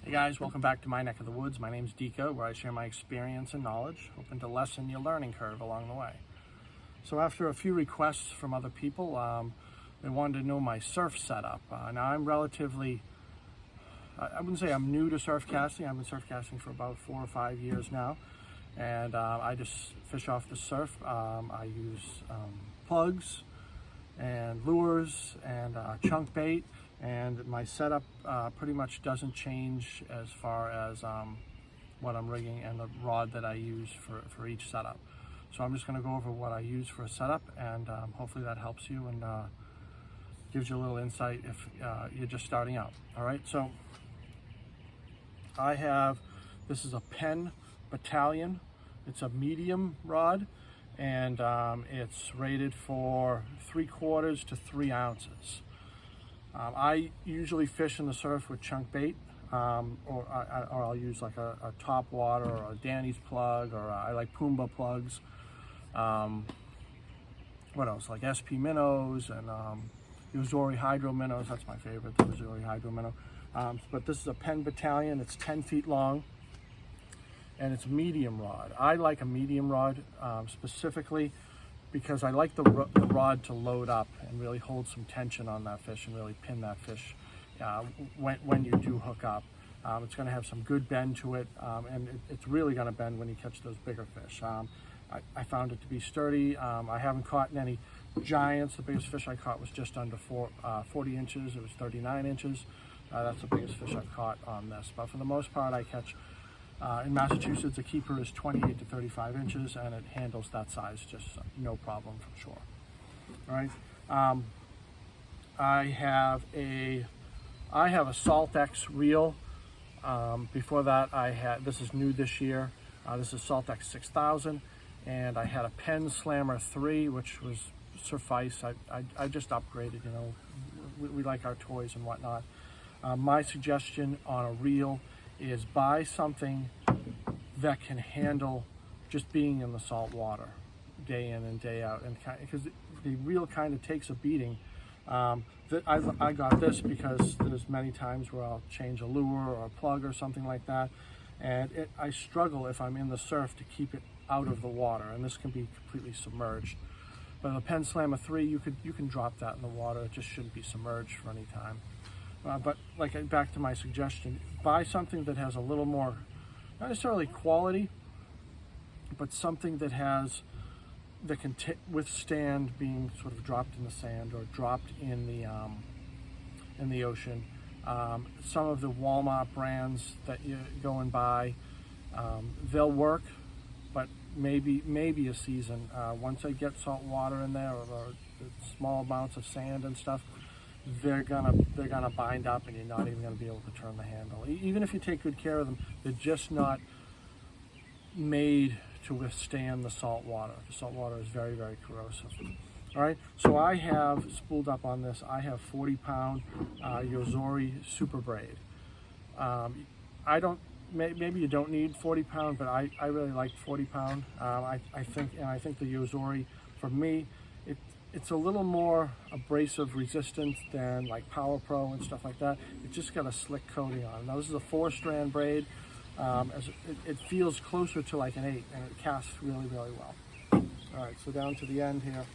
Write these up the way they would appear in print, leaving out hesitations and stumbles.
Hey guys, welcome back to my neck of the woods. My name's Deco, where I share my experience and knowledge, hoping to lessen your learning curve along the way. So after a few requests from other people, they wanted to know my surf setup. Now I'm relatively, I wouldn't say I'm new to surf casting. I've been surf casting for about 4 or 5 years now. And I just fish off the surf. I use plugs and lures and chunk bait. And my setup pretty much doesn't change as far as what I'm rigging and the rod that I use for each setup. So I'm just going to go over what I use for a setup, and hopefully that helps you and gives you a little insight if you're just starting out. All right, so this is a Penn Battalion. It's a medium rod, and it's rated for 3/4 to 3 ounces. I usually fish in the surf with chunk bait, or I'll use like a top water or a Danny's plug, or I like Pumbaa plugs. What else? Like SP minnows and Uzori hydro minnows. That's my favorite, the Uzori hydro minnow. But this is a Penn Battalion. It's 10 feet long, and it's medium rod. I like a medium rod specifically because I like the rod to load up and really hold some tension on that fish and really pin that fish when you do hook up. It's going to have some good bend to it, and it's really going to bend when you catch those bigger fish. I found it to be sturdy. I haven't caught any giants. The biggest fish I caught was just under 40 inches. It was 39 inches. That's the biggest fish I've caught on this. But for the most part, I catch in Massachusetts, a keeper is 28 to 35 inches, and it handles that size just no problem from shore. All right. I have a Saltex reel. Before that, this is new this year. This is Saltex 6000, and I had a Penn Slammer 3, which was suffice. I just upgraded. You know, we like our toys and whatnot. My suggestion on a reel is buy something that can handle just being in the salt water day in and day out, and because the reel kind of takes a beating. I got this because there's many times where I'll change a lure or a plug or something like that, and I struggle if I'm in the surf to keep it out of the water, and this can be completely submerged. But the Penn Slammer 3, you can drop that in the water. It just shouldn't be submerged for any time. But back to my suggestion, buy something that has a little more, not necessarily quality, but something that can withstand being sort of dropped in the sand or dropped in the ocean. Some of the Walmart brands that you go and buy, they'll work, but maybe a season. Once they get salt water in there or small amounts of sand and stuff, they're gonna bind up, and you're not even gonna be able to turn the handle. Even if you take good care of them, they're just not made to withstand the salt water. The salt water is very, very corrosive. All right, so I have spooled up on this. I have 40-pound Uzori Super Braid. Maybe you don't need 40-pound, but I really like 40-pound. I think the Uzori, for me, it's a little more abrasive resistant than like Power Pro and stuff like that. It just got a slick coating on it. Now this is a 4-strand braid. It feels closer to like an 8, and it casts really, really well. All right, so down to the end here,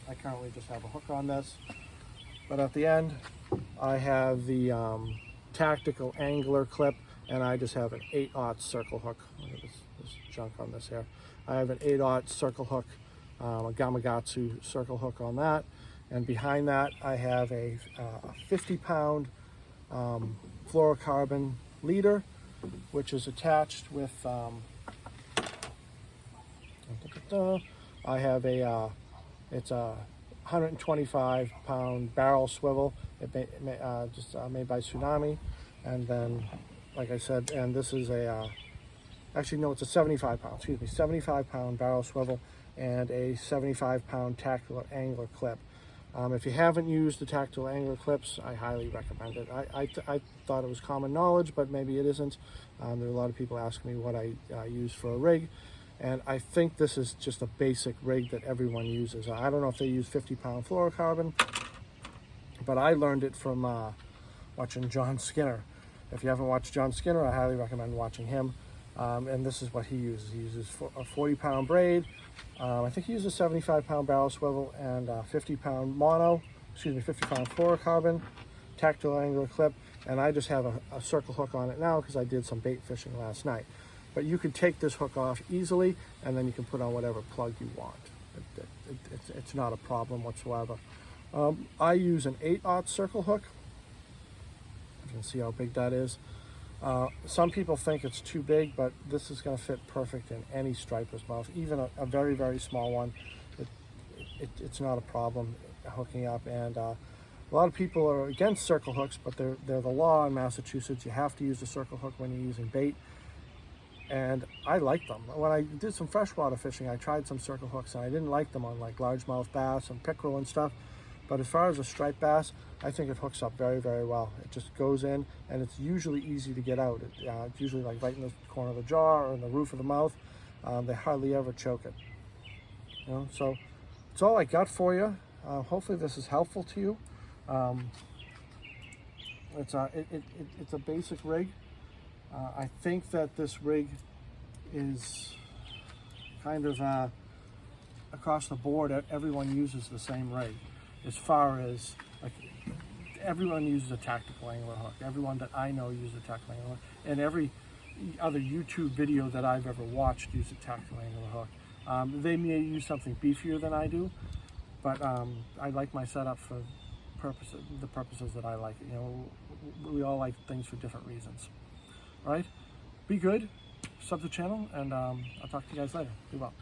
I currently just have a hook on this, but at the end I have the tactical angler clip, and I just have an 8/0 circle hook. Look at this junk on this here. I have an 8/0 circle hook, a Gamakatsu circle hook on that, and behind that I have a 50-pound fluorocarbon leader, which is attached with I have it's a 125-pound barrel swivel. Made by Tsunami, and then, like I said, and this is actually no, it's a 75-pound. 75-pound barrel swivel and a 75-pound tactical angler clip. If you haven't used the tactical angler clips, I highly recommend it. I thought it was common knowledge, but maybe it isn't. There are a lot of people asking me what I use for a rig, and I think this is just a basic rig that everyone uses. I don't know if they use 50-pound fluorocarbon, but I learned it from watching John Skinner If you haven't watched John Skinner, I highly recommend watching him. And this is what he uses. He uses a 40-pound braid. I think he uses 75-pound barrel swivel and 50-pound 50-pound fluorocarbon tactile angular clip. And I just have a circle hook on it now because I did some bait fishing last night. But you can take this hook off easily, and then you can put on whatever plug you want. It's not a problem whatsoever. I use an 8/0 circle hook. You can see how big that is. Some people think it's too big, but this is going to fit perfect in any striper's mouth, even a very, very small one. It's not a problem hooking up. And a lot of people are against circle hooks, but they're the law in Massachusetts. You have to use a circle hook when you're using bait. And I like them. When I did some freshwater fishing, I tried some circle hooks, and I didn't like them on like largemouth bass and pickerel and stuff. But as far as a striped bass, I think it hooks up very, very well. It just goes in, and it's usually easy to get out. It's usually like right in the corner of the jaw or in the roof of the mouth. They hardly ever choke it. So it's all I got for you. Hopefully this is helpful to you. It's a basic rig. I think that this rig is kind of across the board. Everyone uses the same rig. As far as like everyone uses a tactical angler hook. Everyone that I know uses a tactical angler hook, and every other YouTube video that I've ever watched uses a tactical angler hook. They may use something beefier than I do, but I like my setup for the purposes that I like it. We all like things for different reasons. All right? Be good. Sub the channel, and I'll talk to you guys later. Be well.